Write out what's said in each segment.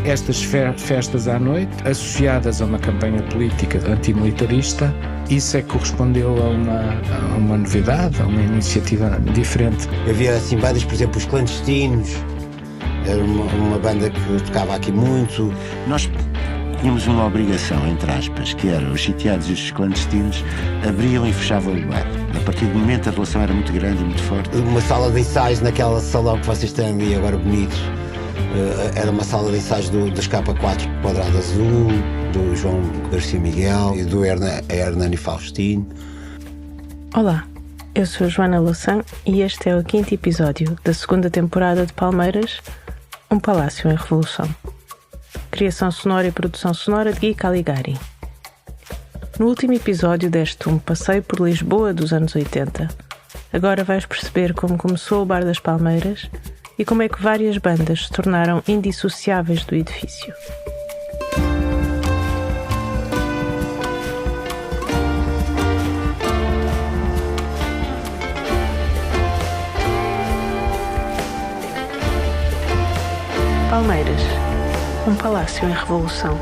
estas festas à noite, associadas a uma campanha política antimilitarista, isso é que correspondeu a uma novidade, a uma iniciativa diferente. Havia assim bandas, por exemplo, os Clandestinos, era uma banda que tocava aqui muito. Nós tínhamos uma obrigação, entre aspas, que era os sitiados e os clandestinos abriam e fechavam o bar. A partir do momento a relação era muito grande e muito forte. Uma sala de ensaios naquela salão que vocês têm ali agora bonito, era uma sala de ensaios das K4 Quadrado Azul, do João Garcia Miguel e do Hernani Faustino. Olá, eu sou a Joana Louçã e este é o 5º episódio da 2ª temporada de Palmeiras, um palácio em revolução. Criação sonora e produção sonora de Gui Caligari. No último episódio deste um passeio por Lisboa dos anos 80. Agora vais perceber como começou o Bar das Palmeiras e como é que várias bandas se tornaram indissociáveis do edifício. Palmeiras, um palácio em revolução.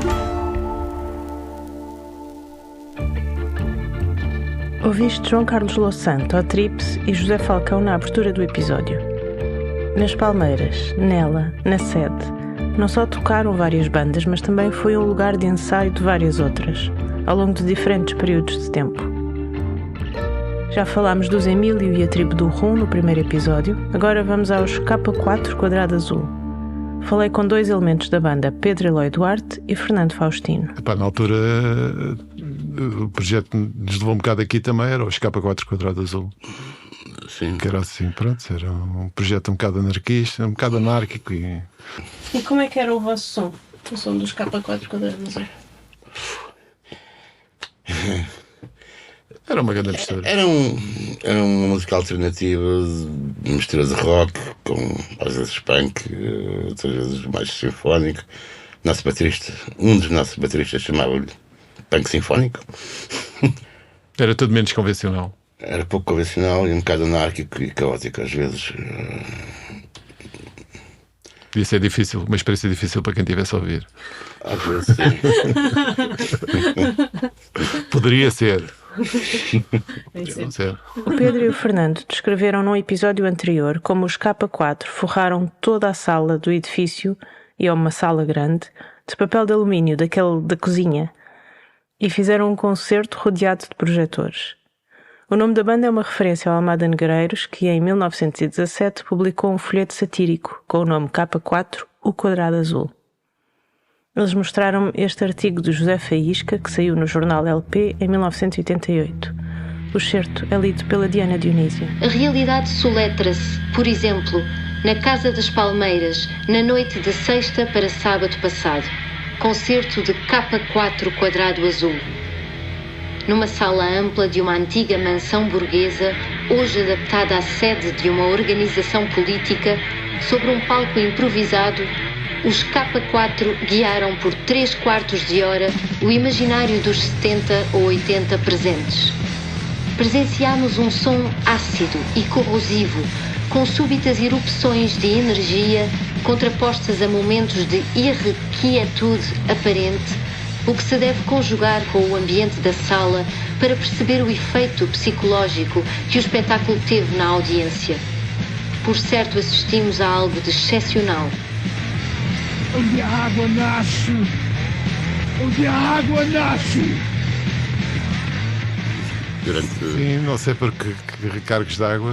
Ouviste João Carlos Louçã, Trips e José Falcão na abertura do episódio. Nas Palmeiras, nela, na sede, não só tocaram várias bandas, mas também foi um lugar de ensaio de várias outras, ao longo de diferentes períodos de tempo. Já falámos dos Emílio e a tribo do Rum no primeiro episódio, agora vamos aos K4 Quadrado Azul. Falei com 2 elementos da banda, Pedro Eloy Duarte e Fernando Faustino. Na altura, o projeto que nos levou um bocado aqui também era os K4 Quadrado Azul. Sim. Que era assim, pronto, era um projeto um bocado anarquista, um bocado anárquico. E como é que era o vosso som? O som dos K4 Quadrado Azul? Era uma grande mistura. Era uma música alternativa, mistura de rock, com às vezes punk, outras vezes mais sinfónico. Um dos nossos bateristas chamava-lhe punk sinfónico. Era tudo menos convencional. Era pouco convencional e um bocado anárquico e caótico às vezes. Devia ser difícil, uma experiência difícil para quem estivesse a ouvir. Às vezes sim. Poderia ser. O Pedro e o Fernando descreveram num episódio anterior como os K4 forraram toda a sala do edifício, e é uma sala grande, de papel de alumínio, daquele da cozinha, e fizeram um concerto rodeado de projetores. O nome da banda é uma referência ao Almada Negreiros, que em 1917 publicou um folheto satírico com o nome K4, o Quadrado Azul. Eles mostraram-me este artigo de José Faísca, que saiu no jornal LP em 1988. O certo é lido pela Diana Dionísio. A realidade soletra-se, por exemplo, na Casa das Palmeiras, na noite de sexta para sábado passado. Concerto de K4 Quadrado Azul. Numa sala ampla de uma antiga mansão burguesa, hoje adaptada à sede de uma organização política, sobre um palco improvisado, os K4 guiaram por 3/4 de hora o imaginário dos 70 ou 80 presentes. Presenciámos um som ácido e corrosivo, com súbitas erupções de energia contrapostas a momentos de irrequietude aparente, o que se deve conjugar com o ambiente da sala para perceber o efeito psicológico que o espetáculo teve na audiência. Por certo, assistimos a algo de excepcional. Onde a água nasce! Onde a água nasce! Sim, não sei porque recargos de água.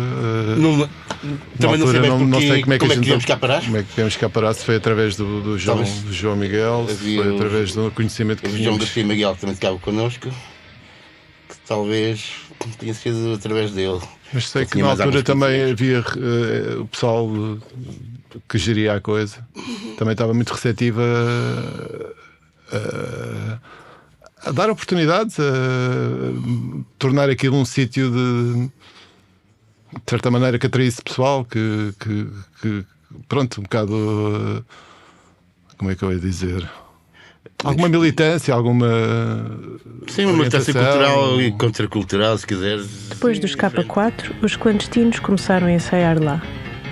Também não sei bem não sei como é que viemos cá parar. Como é que viemos cá parar? Se foi através do João Miguel, se foi através do conhecimento que o João Garcia Miguel também ficava connosco, que talvez tenha sido através dele. Mas sei que na altura também havia o pessoal que geria a coisa, também estava muito receptiva a dar oportunidades, a tornar aquilo um sítio de certa maneira que atraísse pessoal, que pronto, um bocado, como é que eu ia dizer, alguma militância, alguma... Sim, uma militância cultural e contracultural, se quiser. Depois dos K4, os clandestinos começaram a ensaiar lá.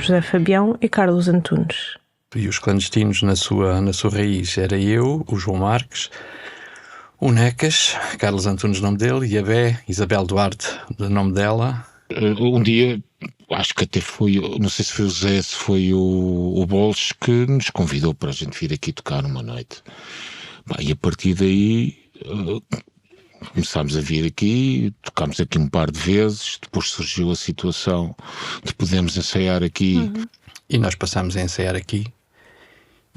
José Fabião e Carlos Antunes. E os Clandestinos, na sua raiz, era eu, o João Marques, o Necas, Carlos Antunes, nome dele, e a Bé, Isabel Duarte, o nome dela. Um dia, acho que até foi, não sei se foi o Zé, se foi o Bolos, que nos convidou para a gente vir aqui tocar uma noite. E a partir daí começámos a vir aqui, tocámos aqui um par de vezes, depois surgiu a situação de podermos ensaiar aqui. E nós passámos a ensaiar aqui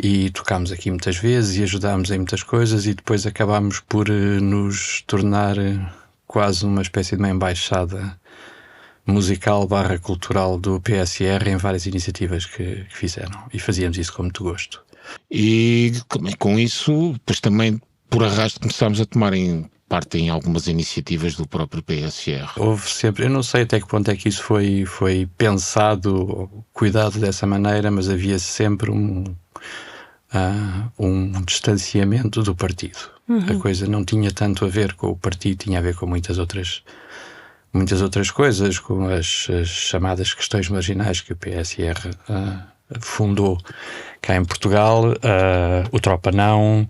e tocámos aqui muitas vezes e ajudámos em muitas coisas, e depois acabámos por nos tornar quase uma espécie de uma embaixada musical / cultural do PSR em várias iniciativas que fizeram, e fazíamos isso com muito gosto. E com isso, depois também por arrasto começámos a tomar parte em algumas iniciativas do próprio PSR. Houve sempre, eu não sei até que ponto é que isso foi pensado, cuidado dessa maneira, mas havia sempre um distanciamento do partido. A coisa não tinha tanto a ver com o partido, tinha a ver com muitas outras coisas, com as chamadas questões marginais que o PSR fundou cá em Portugal, o Tropa Não.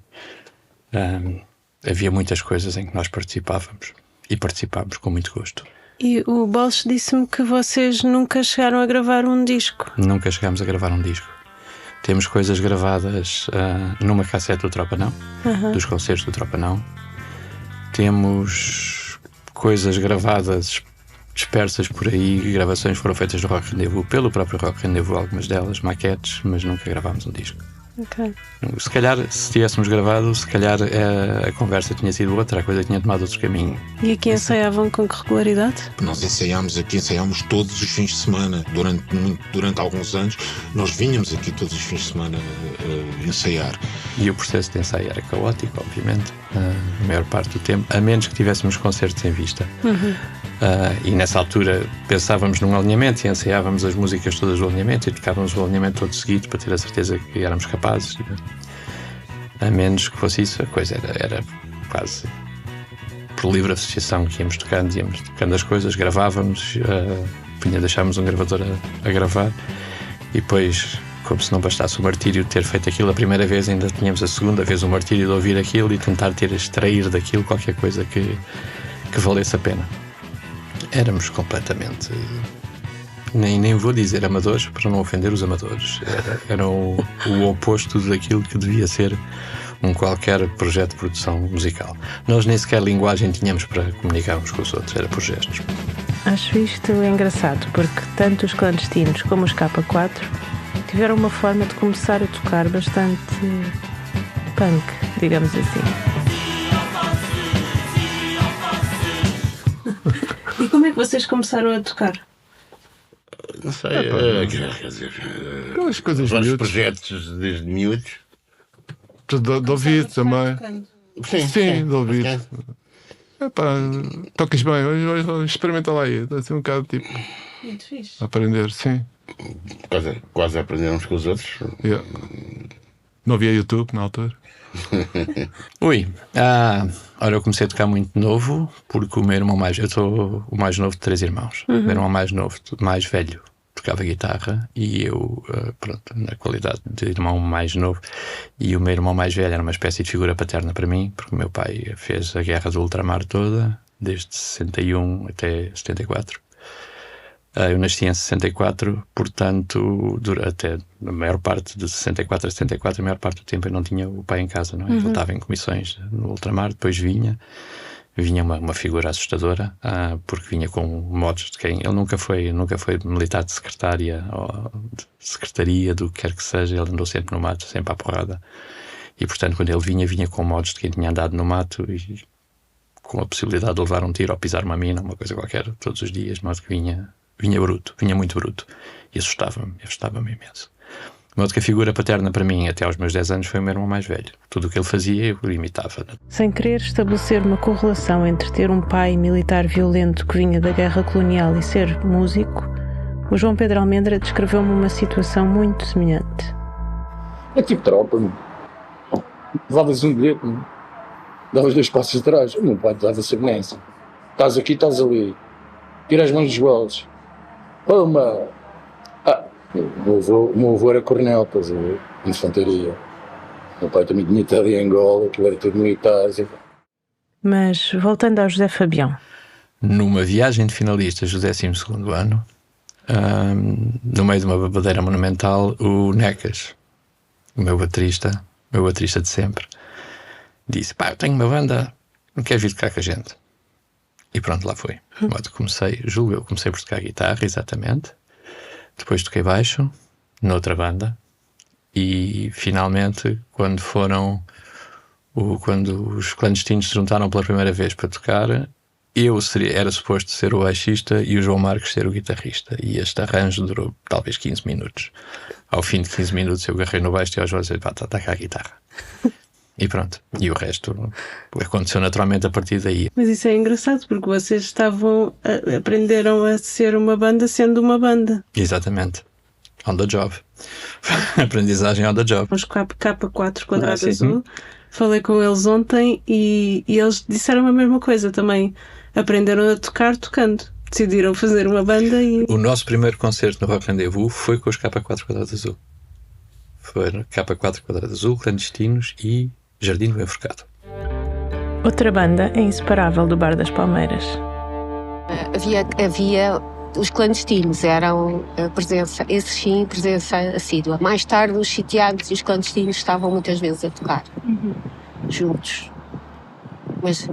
Havia muitas coisas em que nós participávamos, e participámos com muito gosto. E o Bolos disse-me que vocês nunca chegaram a gravar um disco. Nunca chegámos a gravar um disco. Temos coisas gravadas numa cassete do Tropa Não, dos concertos do Tropa Não. Temos coisas gravadas dispersas por aí, gravações foram feitas no Rock Rendezvous, pelo próprio Rock Rendezvous, algumas delas, maquetes, mas nunca gravámos um disco. Okay. Se calhar, se tivéssemos gravado, se calhar a conversa tinha sido outra, a coisa tinha tomado outro caminho. E aqui ensaiavam com que regularidade? Nós ensaiámos todos os fins de semana, durante alguns anos, nós vinhamos aqui todos os fins de semana ensaiar. E o processo de ensaio era caótico, obviamente, a maior parte do tempo, a menos que tivéssemos concertos em vista. E nessa altura pensávamos num alinhamento e ensaiávamos as músicas todas do alinhamento e tocávamos o alinhamento todo seguido para ter a certeza que éramos capazes. A menos que fosse isso, a coisa era quase por livre associação, que íamos tocando as coisas, gravávamos, deixávamos um gravador a gravar, e depois, como se não bastasse o martírio de ter feito aquilo a primeira vez, ainda tínhamos a segunda vez o martírio de ouvir aquilo e tentar extrair daquilo qualquer coisa que valesse a pena. Éramos completamente, nem vou dizer amadores para não ofender os amadores, era o oposto daquilo que devia ser um qualquer projeto de produção musical. Nós nem sequer linguagem tínhamos para comunicarmos com os outros, era por gestos. Acho isto engraçado, porque tanto os Clandestinos como os K4 tiveram uma forma de começar a tocar bastante punk, digamos assim. E como é que vocês começaram a tocar? Não sei, quer dizer, Aquelas coisas vários miúdos. projetos desde miúdos. De ouvido também. Sim, de ouvido. Tocas bem, hoje experimenta lá aí. Deve ser um bocado tipo. Muito fixe. Aprender, sim. Quase a aprender uns com os outros. Yeah. Não havia YouTube na altura. Ora, eu comecei a tocar muito novo, porque o meu irmão eu sou o mais novo de 3 irmãos. O meu irmão mais velho, tocava guitarra, e eu, na qualidade de irmão mais novo, e o meu irmão mais velho era uma espécie de figura paterna para mim, porque o meu pai fez a guerra do ultramar toda, desde 61 até 74. Eu nasci em 64, portanto, até a maior parte de 64 a 74, a maior parte do tempo eu não tinha o pai em casa, não é? Ele estava em comissões no ultramar, depois vinha uma figura assustadora, porque vinha com modos de quem ele nunca foi militar de secretária ou de secretaria, do que quer que seja. Ele andou sempre no mato, sempre à porrada, e portanto quando ele vinha com modos de quem tinha andado no mato e com a possibilidade de levar um tiro ou pisar uma mina, uma coisa qualquer, todos os dias, de modo que vinha muito bruto, e assustava-me imenso. De modo que a figura paterna para mim, até aos meus 10 anos, foi o meu irmão mais velho. Tudo o que ele fazia, eu imitava. Sem querer estabelecer uma correlação entre ter um pai militar violento que vinha da guerra colonial e ser músico, o João Pedro Almendra descreveu-me uma situação muito semelhante. É tipo tropa, levavas um bilhete, davas 2 passos atrás, o meu pai dava sempre nessa. Estás aqui, estás ali, tira as mãos dos bolsos. O meu avô era coronel, estás a ver? infantaria. Meu pai também tinha estado em Angola, que era tudo militares. Mas voltando ao José Fabião. Numa viagem de finalistas do 12º ano, no meio de uma babadeira monumental, o Necas, o meu baterista de sempre, disse: pá, eu tenho uma banda, não queres vir tocar com a gente? E pronto, lá foi. Comecei por tocar guitarra, exatamente. Depois toquei baixo, noutra banda. E finalmente, quando os clandestinos se juntaram pela primeira vez para tocar, era suposto ser o baixista e o João Marcos ser o guitarrista. E este arranjo durou talvez 15 minutos. Ao fim de 15 minutos eu agarrei no baixo e ao João disse: pá, está cá a guitarra. E pronto. E o resto aconteceu naturalmente a partir daí. Mas isso é engraçado, porque vocês aprenderam a ser uma banda sendo uma banda. Exatamente. On the job. Aprendizagem on the job. Os K4 quadrado azul. Falei com eles ontem e eles disseram a mesma coisa também. Aprenderam a tocar tocando. Decidiram fazer uma banda e... O nosso primeiro concerto no Rock Rendezvous foi com os K4 quadrado azul. Foi K4 quadrado azul, Clandestinos e Jardim do Enforcado. Outra banda é inseparável do Bar das Palmeiras. Havia os Clandestinos, eram a presença, esses sim, presença assídua. Mais tarde os Sitiados e os Clandestinos estavam muitas vezes a tocar, juntos. Mas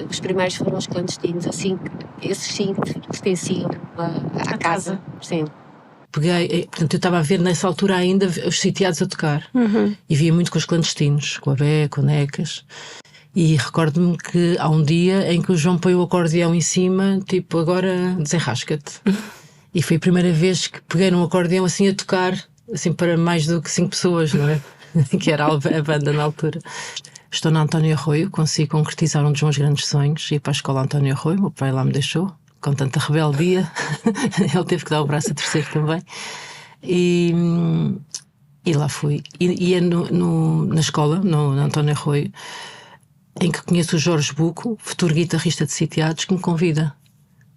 os primeiros foram os Clandestinos, assim, esses sim pertenciam à casa. Sim. Portanto, eu estava a ver nessa altura ainda os Sitiados a tocar. E via muito com os Clandestinos, com a Bé, com o Necas. E recordo-me que há um dia em que o João põe o acordeão em cima, tipo, agora desenrasca-te. E foi a primeira vez que peguei num acordeão assim a tocar, assim para mais do que 5 pessoas, não é? Que era a banda na altura. Estou na António Arroio, consigo concretizar um dos meus grandes sonhos, ir para a escola António Arroio, meu pai lá me deixou, com tanta rebeldia, ele teve que dar o braço a torcer também. E lá fui. E é na escola, no António Arroio, em que conheço o Jorge Buco, futuro guitarrista de Sitiados, que me convida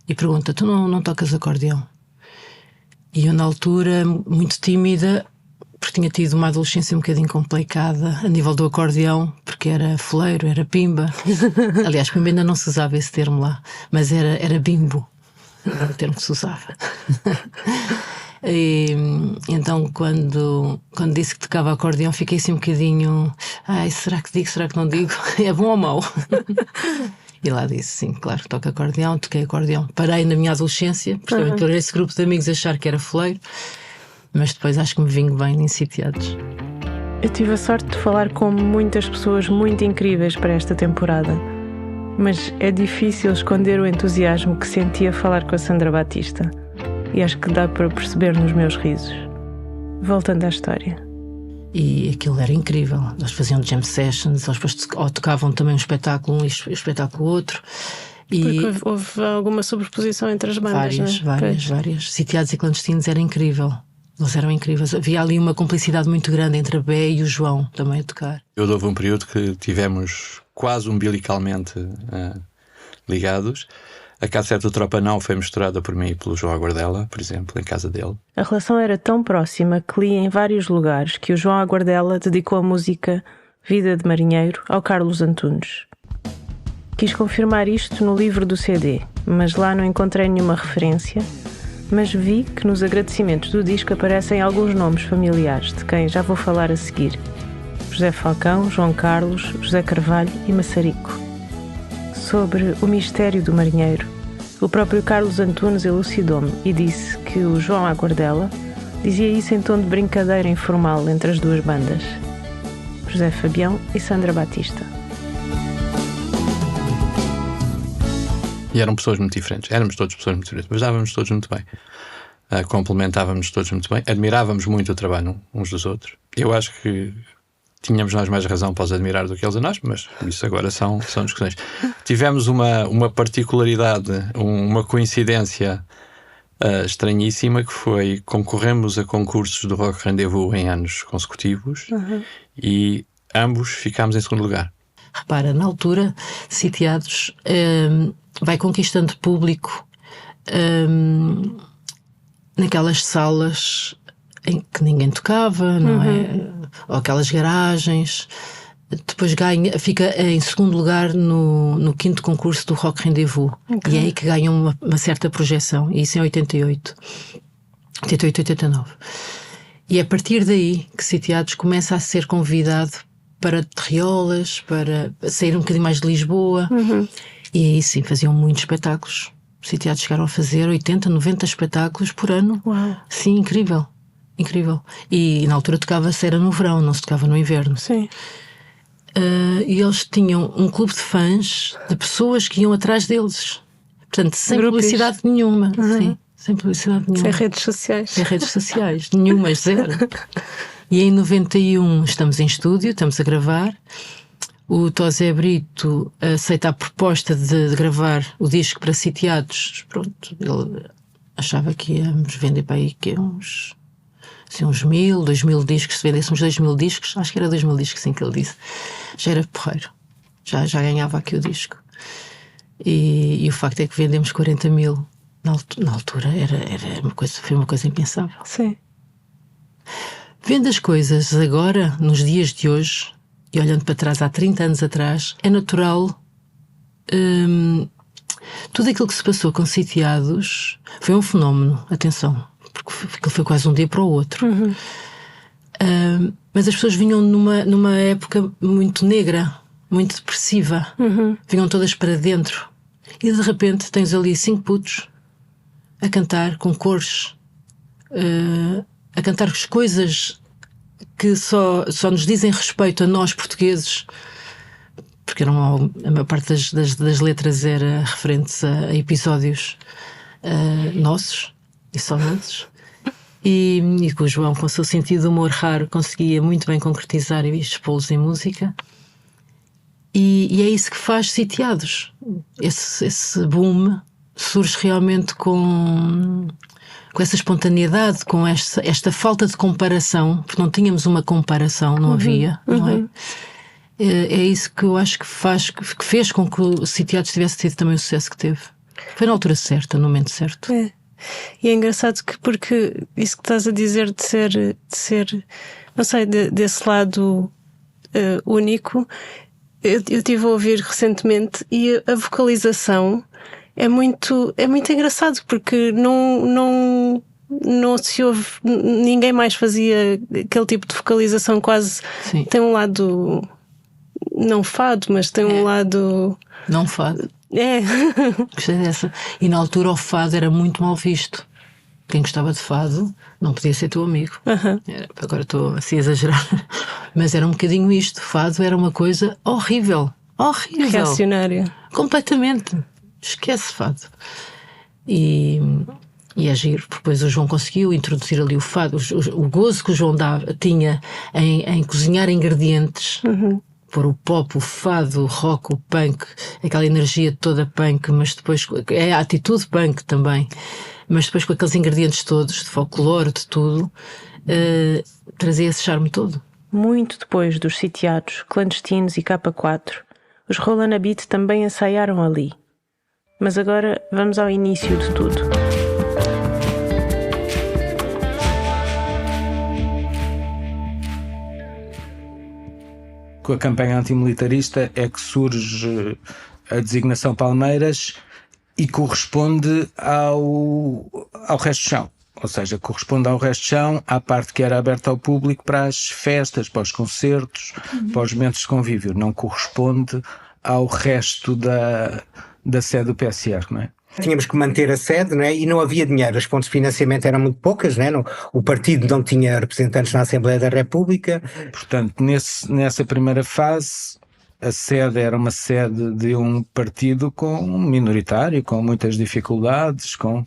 e pergunta: tu não tocas acordeão? E eu, na altura, muito tímida, porque tinha tido uma adolescência um bocadinho complicada a nível do acordeão, porque era foleiro, era pimba. Aliás, pimba ainda não se usava esse termo lá, mas era bimbo, era o termo que se usava. E então quando disse que tocava acordeão, fiquei assim um bocadinho: ai, será que digo, será que não digo? É bom ou mau? E lá disse: sim, claro, toco acordeão, toquei acordeão. Parei na minha adolescência, justamente por esse grupo de amigos achar que era foleiro, mas depois acho que me vingo bem em Sitiados. Eu tive a sorte de falar com muitas pessoas muito incríveis para esta temporada, mas é difícil esconder o entusiasmo que senti a falar com a Sandra Batista. E acho que dá para perceber nos meus risos. Voltando à história. E aquilo era incrível. Eles faziam jam sessions, eles depois tocavam também um espetáculo um e um espetáculo outro. Porque houve alguma sobreposição entre as bandas, várias. Sitiados e Clandestinos era incrível. Eles eram incríveis. Havia ali uma cumplicidade muito grande entre a Bé e o João também a tocar. Houve um período que tivemos quase umbilicalmente ligados. A cassete do Tropa Não foi misturada por mim e pelo João Aguardela, por exemplo, em casa dele. A relação era tão próxima que li em vários lugares que o João Aguardela dedicou a música Vida de Marinheiro ao Carlos Antunes. Quis confirmar isto no livro do CD, mas lá não encontrei nenhuma referência, mas vi que nos agradecimentos do disco aparecem alguns nomes familiares, de quem já vou falar a seguir: José Falcão, João Carlos, José Carvalho e Massarico. Sobre o mistério do marinheiro, o próprio Carlos Antunes elucidou-me e disse que o João Aguardela dizia isso em tom de brincadeira informal entre as duas bandas, José Fabião e Sandra Batista. E eram pessoas muito diferentes, éramos todas pessoas muito diferentes, mas dávamos todos muito bem, complementávamos todos muito bem, admirávamos muito o trabalho uns dos outros. Eu acho que tínhamos nós mais razão para os admirar do que eles a nós, mas isso agora são discussões. Tivemos uma particularidade, uma coincidência estranhíssima, que foi: concorremos a concursos do Rock Rendezvous em anos consecutivos e ambos ficámos em segundo lugar. Repara, na altura, Sitiados vai conquistando público naquelas salas em que ninguém tocava, não é? Ou aquelas garagens. Depois fica em segundo lugar no 5º concurso do Rock Rendezvous. E é aí que ganha uma certa projeção. E isso em 88, 89. E é a partir daí que Sitiados começa a ser convidado para Terriolas, para sair um bocadinho mais de Lisboa. E aí sim, faziam muitos espetáculos. Sitiados chegaram a fazer 80, 90 espetáculos por ano. Uau. Sim, incrível. Incrível. E na altura tocava-se era no verão, não se tocava no inverno. Sim. E eles tinham um clube de fãs, de pessoas que iam atrás deles. Portanto, sem publicidade nenhuma. Sim, sem publicidade nenhuma. Sem redes sociais. Sem redes sociais. Nenhumas, zero. E em 91 estamos em estúdio, estamos a gravar. O Tosé Brito aceita a proposta de gravar o disco para Sitiados. Pronto, ele achava que íamos vender para aí que uns 1.000, 2.000 discos, se vendêssemos 2.000 discos, acho que era 2.000 discos, assim que ele disse. Já era porreiro, já ganhava aqui o disco. E o facto é que vendemos 40.000 na altura, foi uma coisa impensável. Sim. Vendo as coisas agora, nos dias de hoje, e olhando para trás, há 30 anos atrás, é natural. Tudo aquilo que se passou com Sitiados foi um fenómeno, atenção, porque foi quase um dia para o outro. Mas as pessoas vinham numa época muito negra, muito depressiva. Vinham todas para dentro. E de repente tens ali 5 putos a cantar com cores, a cantar as coisas que só nos dizem respeito a nós portugueses, porque a maior parte das letras era referentes a episódios nossos e só nossos. E que o João, com o seu sentido de humor raro, conseguia muito bem concretizar e expô-los em música. E é isso que faz Sitiados. Esse boom surge realmente com essa espontaneidade, com esta falta de comparação, porque não tínhamos uma comparação, não havia, não é? É isso que eu acho que fez com que o Sitiados tivesse tido também o sucesso que teve. Foi na altura certa, no momento certo. É. E é engraçado porque isso que estás a dizer de ser não sei, desse lado único, eu estive a ouvir recentemente, e a vocalização é muito engraçado, porque não se ouve, ninguém mais fazia aquele tipo de vocalização, quase. Sim. Tem um lado não fado, mas tem um lado não fado. É. Gostei dessa. E na altura o fado era muito mal visto. Quem gostava de fado não podia ser teu amigo. Agora estou assim a exagerar, mas era um bocadinho isto. Fado era uma coisa horrível. Horrível. Reacionária. Completamente. Esquece fado. E é giro, porque depois o João conseguiu introduzir ali o fado, o gozo que o João tinha em cozinhar ingredientes. Pôr o pop, o fado, o rock, o punk, aquela energia toda punk, mas depois é a atitude punk também, mas depois com aqueles ingredientes todos, de folclore, de tudo, trazia esse charme todo. Muito depois dos Sitiados, Clandestinos e K4, os Rola na Beat também ensaiaram ali. Mas agora vamos ao início de tudo. Com a campanha antimilitarista é que surge a designação Palmeiras e corresponde ao resto do chão. Ou seja, corresponde ao resto do chão, à parte que era aberta ao público para as festas, para os concertos, para os momentos de convívio. Não corresponde ao resto da sede do PSR, não é? Tínhamos que manter a sede, não é? E não havia dinheiro, as fontes de financiamento eram muito poucas, não é? O partido não tinha representantes na Assembleia da República. Portanto, nessa primeira fase, a sede era uma sede de um partido minoritário, com muitas dificuldades, com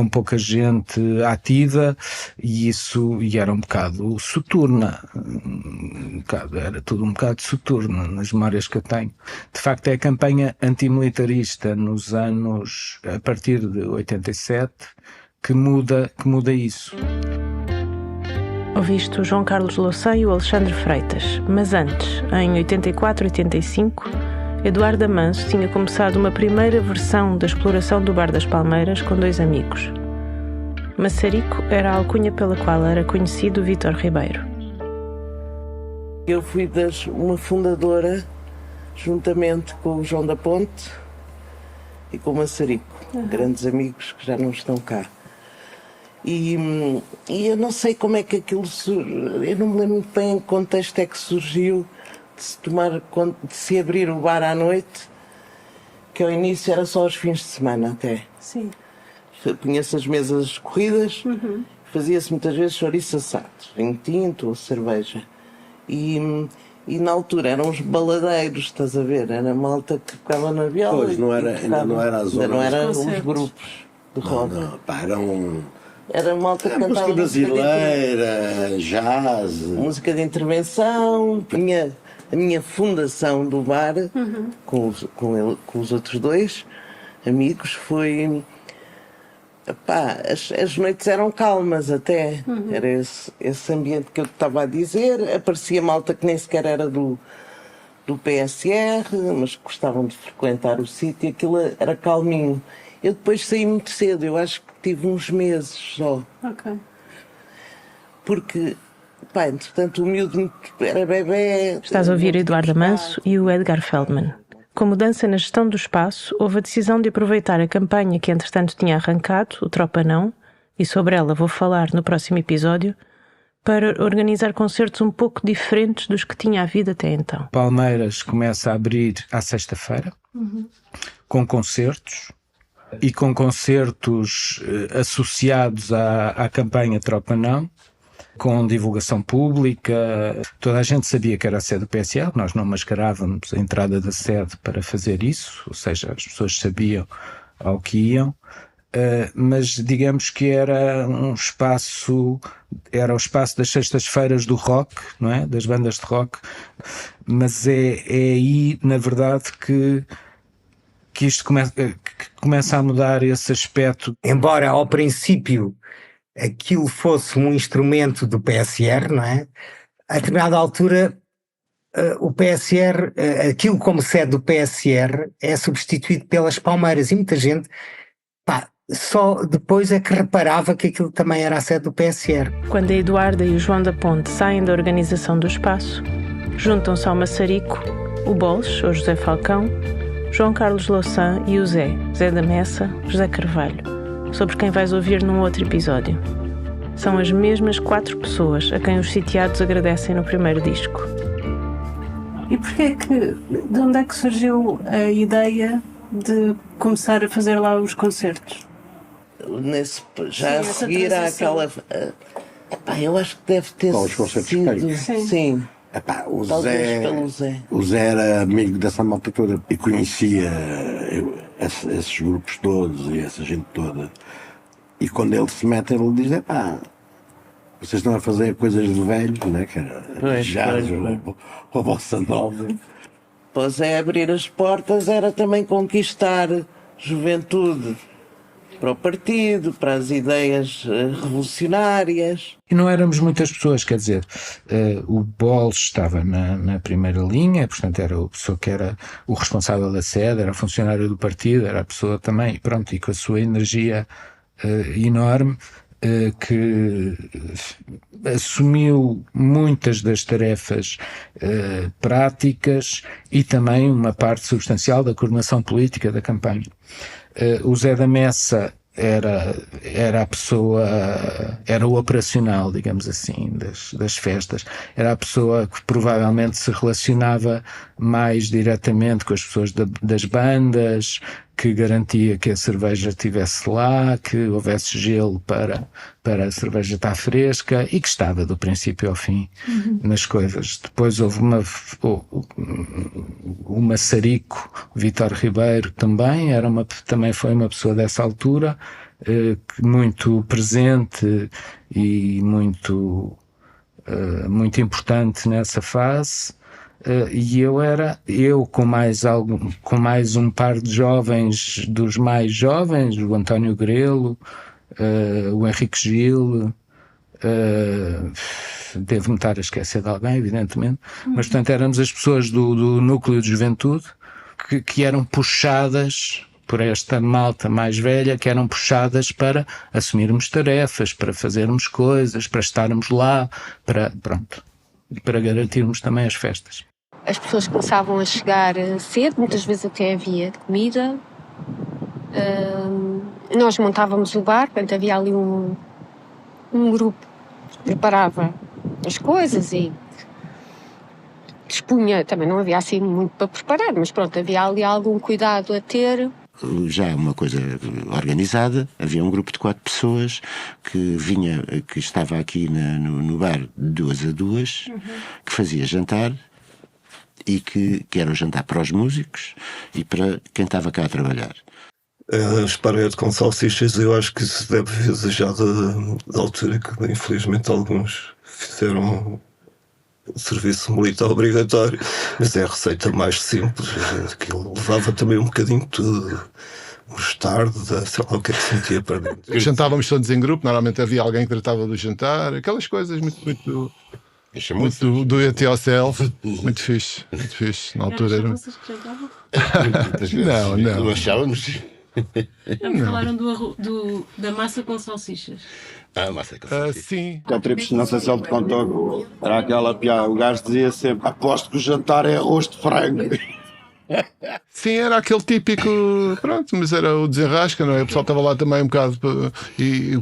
pouca gente ativa, e era um bocado soturna. Era tudo um bocado soturno nas memórias que eu tenho. De facto, é a campanha antimilitarista nos anos, a partir de 87, que muda isso. Ouviste o João Carlos Louçã e o Alexandre Freitas, mas antes, em 84-85, Eduardo Amanso tinha começado uma primeira versão da exploração do Bar das Palmeiras com 2 amigos. Maçarico era a alcunha pela qual era conhecido Vítor Ribeiro. Eu fui uma fundadora, juntamente com o João da Ponte e com o Maçarico, grandes amigos que já não estão cá. E eu não sei como é que aquilo surgiu, eu não me lembro muito bem em que contexto é que surgiu de se tomar conta, de se abrir o bar à noite, que ao início era só aos fins de semana até. Sim. Punha-se as mesas corridas, fazia-se muitas vezes chouriço assado, vinho tinto ou cerveja. E na altura eram os baladeiros, estás a ver? Era a malta que tocava na viola. Pois, ainda não era as horas. Não eram os grupos de rock. Não, pá, eram... Era a malta que cantava música brasileira, jazz. Música de intervenção. A minha fundação do bar, com os outros dois amigos, foi... Epá, as noites eram calmas até. Era esse ambiente que eu estava a dizer. Aparecia malta que nem sequer era do PSR, mas que gostavam de frequentar o sítio. Aquilo era calminho. Eu depois saí muito cedo, eu acho que tive uns meses só. Ok. Porque, pá, entretanto o miúdo era bebê. Estás a ouvir Eduardo Manso e o Edgar Feldman. Com mudança na gestão do espaço, houve a decisão de aproveitar a campanha que entretanto tinha arrancado, o Tropa Não, e sobre ela vou falar no próximo episódio, para organizar concertos um pouco diferentes dos que tinha havido até então. Palmeiras começa a abrir à sexta-feira, com concertos, e com concertos associados à campanha Tropa Não, com divulgação pública. Toda a gente sabia que era a sede do PSL, nós não mascarávamos a entrada da sede para fazer isso, ou seja, as pessoas sabiam ao que iam, mas digamos que era um espaço, era o espaço das sextas-feiras do rock, não é? Das bandas de rock, mas é aí, na verdade, que isto começa a mudar esse aspecto. Embora ao princípio aquilo fosse um instrumento do PSR, não é? A determinada altura o PSR, aquilo como sede do PSR é substituído pelas Palmeiras, e muita gente, pá, só depois é que reparava que aquilo também era a sede do PSR. Quando a Eduarda e o João da Ponte saem da organização do espaço, juntam-se ao Maçarico, o Bols, ou José Falcão, João Carlos Louçã e o Zé da Messa, José Carvalho, sobre quem vais ouvir num outro episódio. São as mesmas 4 pessoas a quem os sitiados agradecem no primeiro disco. E porquê de onde é que surgiu a ideia de começar a fazer lá os concertos? Já a seguir àquela... eu acho que deve ter os concertos sido... Sim. Epá, o Zé era amigo dessa malta toda e conhecia esses grupos todos e essa gente toda. E quando ele se mete, ele diz: epá, vocês estão a fazer coisas de velho, né? Que era jazz ou a bossa nova. Pois é, abrir as portas era também conquistar juventude para o partido, para as ideias revolucionárias. E não éramos muitas pessoas, quer dizer, o Bols estava na primeira linha, portanto era a pessoa que era o responsável da sede, era funcionário do partido, era a pessoa também, pronto, e com a sua energia enorme, que assumiu muitas das tarefas práticas e também uma parte substancial da coordenação política da campanha. O Zé da Messa era a pessoa, era o operacional, digamos assim, das festas. Era a pessoa que provavelmente se relacionava mais diretamente com as pessoas das bandas, que garantia que a cerveja estivesse lá, que houvesse gelo para a cerveja estar fresca e que estava do princípio ao fim nas coisas. Depois houve o Maçarico, o Vítor Ribeiro também foi uma pessoa dessa altura, muito presente e muito importante nessa fase. E eu com mais um par de jovens, dos mais jovens, o António Grelo, o Henrique Gil, devo-me estar a esquecer de alguém, evidentemente, mas portanto éramos as pessoas do núcleo de juventude que eram puxadas por esta malta mais velha que eram puxadas para assumirmos tarefas, para fazermos coisas, para estarmos lá, para garantirmos também as festas. As pessoas começavam a chegar cedo, muitas vezes até havia comida. Nós montávamos o bar, portanto havia ali um grupo que preparava as coisas e dispunha, também não havia assim muito para preparar, mas pronto, havia ali algum cuidado a ter. Já uma coisa organizada, havia um grupo de 4 pessoas que estava aqui no bar de 2 a 2, que fazia jantar e que era o jantar para os músicos e para quem estava cá a trabalhar. Esparguete com salsichas, eu acho que isso deve vir já da altura que infelizmente alguns fizeram o serviço militar obrigatório, mas é a receita mais simples, aquilo levava também um bocadinho de tudo, mostarda, sei lá o que é que se metia para dentro. Jantávamos todos em grupo, normalmente havia alguém que tratava do jantar, aquelas coisas muito do it yourself, muito fixe, na altura era. Não. Achávamos. Falaram da massa com salsichas. Massa com salsichas. Sim. Há tripes, não sei se ele te contou, era aquela piada, o gajo dizia sempre, aposto que o jantar é arroz de frango. Sim, era aquele típico, pronto, mas era o desenrasca, não é? O pessoal estava lá também um bocado e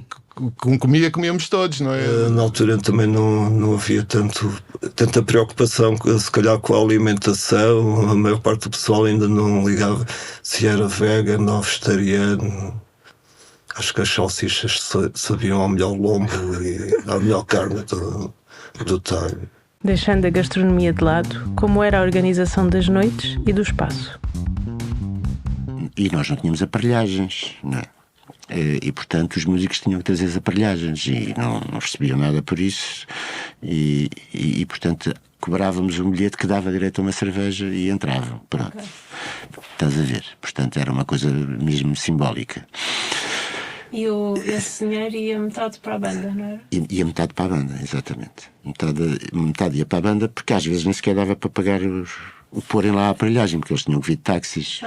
comíamos todos, não é? Na altura também não havia tanta preocupação, se calhar, com a alimentação. A maior parte do pessoal ainda não ligava se era vegan ou vegetariano. Acho que as salsichas sabiam ao melhor lombo e à melhor carne do talho. Deixando a gastronomia de lado, como era a organização das noites e do espaço? E nós não tínhamos aparelhagens, não é? E portanto os músicos tinham que trazer as aparelhagens e não recebiam nada por isso e portanto cobrávamos um bilhete que dava direito a uma cerveja e entravam, pronto. Okay. Estás a ver? Portanto era uma coisa mesmo simbólica. E esse dinheiro ia metade para a banda, não era? Ia metade para a banda, exatamente. Metade ia para a banda, porque às vezes nem sequer dava para pagar o porem lá a aparelhagem, porque eles tinham que vir de táxis.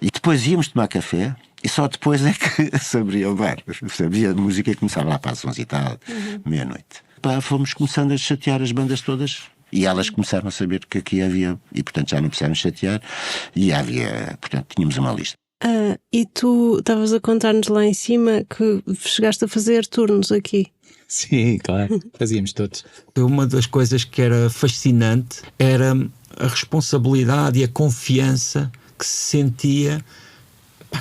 E depois íamos tomar café, e só depois é que se abria o bar. Sabia a música e começava lá para as 11 e tal, meia-noite. Fomos começando a chatear as bandas todas. E elas começaram a saber que aqui havia, e portanto já não precisavam chatear, e havia, portanto tínhamos uma lista. E tu estavas a contar-nos lá em cima que chegaste a fazer turnos aqui. Sim, claro, fazíamos todos. Uma das coisas que era fascinante era a responsabilidade e a confiança que se sentia,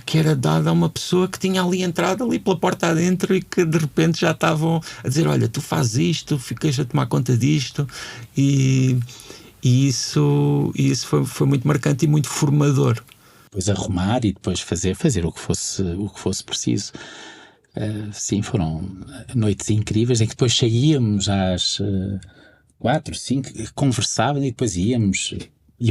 que era dada a uma pessoa que tinha ali entrado ali pela porta adentro e que de repente já estavam a dizer, olha, tu fazes isto, ficas a tomar conta disto, e isso foi muito marcante e muito formador. Depois arrumar e depois fazer o que fosse preciso. Sim, foram noites incríveis em que depois saíamos às 4, 5, conversávamos e depois íamos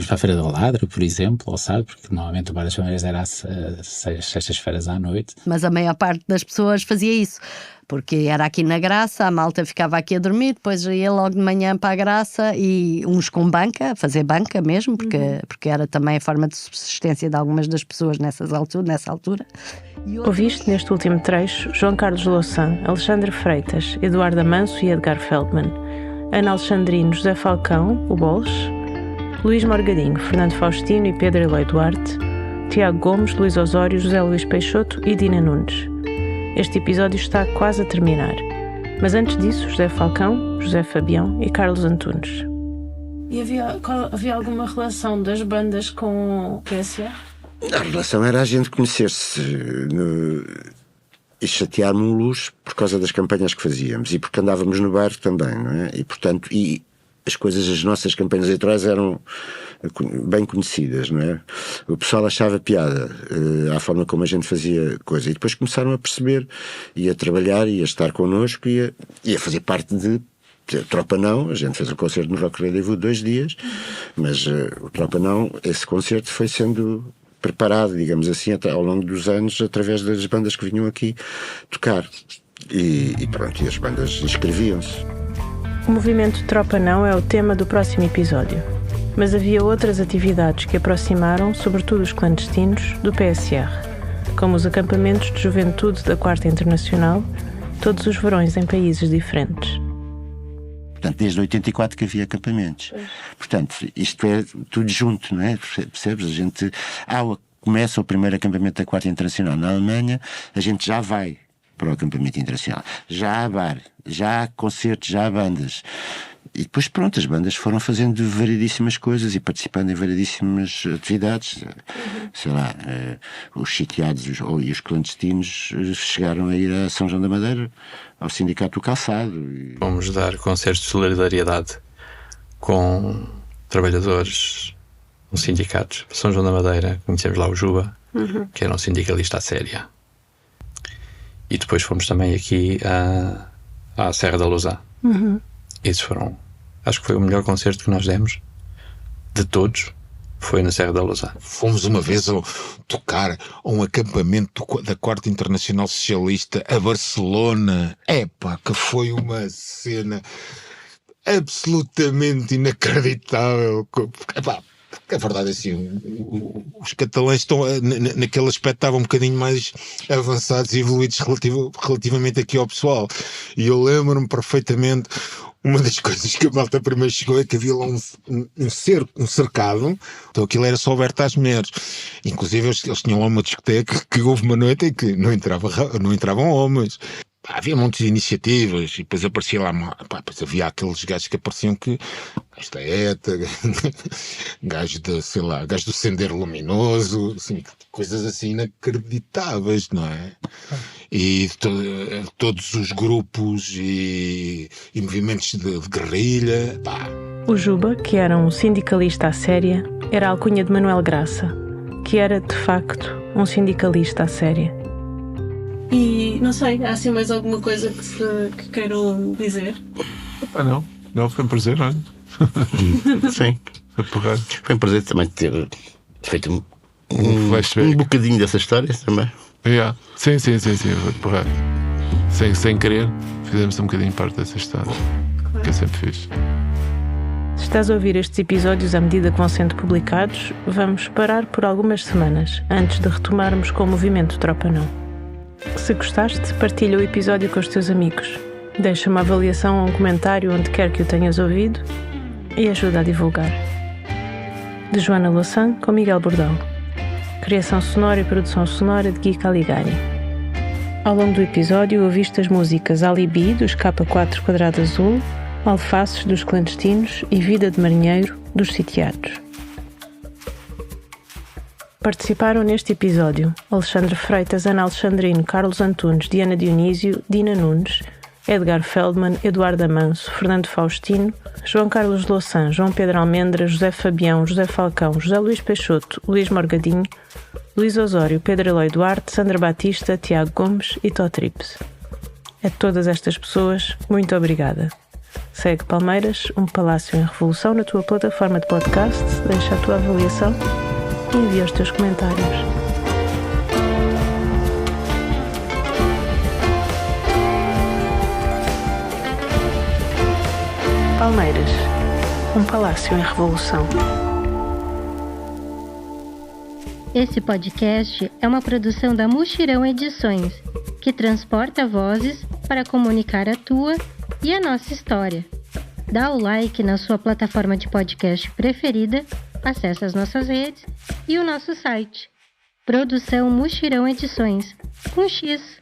para a Feira da Ladra, por exemplo, ou sabe, porque normalmente o Bar das Palmeiras era às sextas-feiras à noite. Mas a maior parte das pessoas fazia isso, porque era aqui na Graça, a malta ficava aqui a dormir, depois ia logo de manhã para a Graça e uns com banca, fazer banca mesmo, porque era também a forma de subsistência de algumas das pessoas nessa altura. Ouviste neste último trecho João Carlos Louçã, Alexandre Freitas, Eduardo Amanso e Edgar Feldman, Ana Alexandrino, José Falcão, o Bols, Luís Morgadinho, Fernando Faustino e Pedro Eloy Duarte, Tiago Gomes, Luís Osório, José Luís Peixoto e Dina Nunes. Este episódio está quase a terminar, mas antes disso, José Falcão, José Fabião e Carlos Antunes. E havia alguma relação das bandas com o PSR? A relação era a gente conhecer-se e chatear-me um luxo por causa das campanhas que fazíamos e porque andávamos no bairro também, não é? E portanto, as nossas campanhas eleitorais eram bem conhecidas, não é? O pessoal achava piada à forma como a gente fazia coisa e depois começaram a perceber e a trabalhar e a estar connosco e a fazer parte de Tropa Não. A gente fez o concerto no Rock Rendezvous 2 dias, mas o Tropa Não, esse concerto foi sendo preparado, digamos assim, até ao longo dos anos através das bandas que vinham aqui tocar e pronto, e as bandas inscreviam-se. O movimento Tropa Não é o tema do próximo episódio. Mas havia outras atividades que aproximaram, sobretudo os clandestinos, do PSR, como os acampamentos de juventude da Quarta Internacional, todos os verões em países diferentes. Portanto, desde 84 que havia acampamentos. Portanto, isto é tudo junto, não é? Percebes? A gente... começa o primeiro acampamento da Quarta Internacional na Alemanha, a gente já vai para o acampamento internacional. Já há bar, já há concertos, já há bandas. E depois, pronto, as bandas foram fazendo variedíssimas coisas e participando em variedíssimas atividades. Sei lá, os sitiados e os clandestinos chegaram a ir a São João da Madeira, ao Sindicato do Calçado. Vamos dar concertos de solidariedade com trabalhadores nos sindicatos. São João da Madeira, conhecemos lá o Juba, que era um sindicalista à séria. E depois fomos também aqui à Serra da Lousã. Esses foram, acho que foi o melhor concerto que nós demos de todos, foi na Serra da Lousã. Fomos uma vez tocar a um acampamento da Quarta Internacional Socialista a Barcelona. Que foi uma cena absolutamente inacreditável. A verdade é assim, os catalães estão naquele aspecto estavam um bocadinho mais avançados e evoluídos relativamente aqui ao pessoal. E eu lembro-me perfeitamente, uma das coisas que a malta primeiro chegou é que havia lá um cercado, então aquilo era só aberto às mulheres. Inclusive eles tinham lá uma discoteca que houve uma noite em que não entravam homens. Havia montes de iniciativas e depois aparecia lá, depois havia aqueles gajos que apareciam que esta ETA, gajo do Sendero Luminoso, assim, coisas assim inacreditáveis, não é? E todos os grupos e movimentos de guerrilha. O Juba, que era um sindicalista à séria, era a alcunha de Manuel Graça, que era, de facto, um sindicalista à séria. E não sei, há assim mais alguma coisa que queiram dizer? Não, foi um prazer, não é? Sim, foi um prazer também ter feito um bocadinho dessa história também. Sim, foi porra. Sem querer, fizemos um bocadinho parte dessa história, que eu sempre fiz. Se estás a ouvir estes episódios à medida que vão sendo publicados, vamos parar por algumas semanas, antes de retomarmos com o movimento Tropa Não. Se gostaste, partilha o episódio com os teus amigos. Deixa uma avaliação ou um comentário onde quer que o tenhas ouvido e ajuda a divulgar. De Joana Louçã com Miguel Bordal. Criação sonora e produção sonora de Gui Caligari. Ao longo do episódio ouviste as músicas Alibi, dos K4 Quadrado Azul, Alfaces, dos Clandestinos e Vida de Marinheiro, dos Sitiados. Participaram neste episódio Alexandre Freitas, Ana Alexandrino, Carlos Antunes, Diana Dionísio, Dina Nunes, Edgar Feldman, Eduardo Amanso, Fernando Faustino, João Carlos Louçã, João Pedro Almendra, José Fabião, José Falcão, José Luís Peixoto, Luís Morgadinho, Luís Osório, Pedro Eloy Duarte, Sandra Batista, Tiago Gomes e Totrips. A todas estas pessoas, muito obrigada. Segue Palmeiras, um palácio em revolução na tua plataforma de podcast, deixa a tua avaliação e envia os teus comentários. Palmeiras, um palácio em revolução. Esse podcast é uma produção da Muxirão Edições, que transporta vozes para comunicar a tua e a nossa história. Dá o like na sua plataforma de podcast preferida, acesse as nossas redes e o nosso site. Produção Muxirão Edições, com X.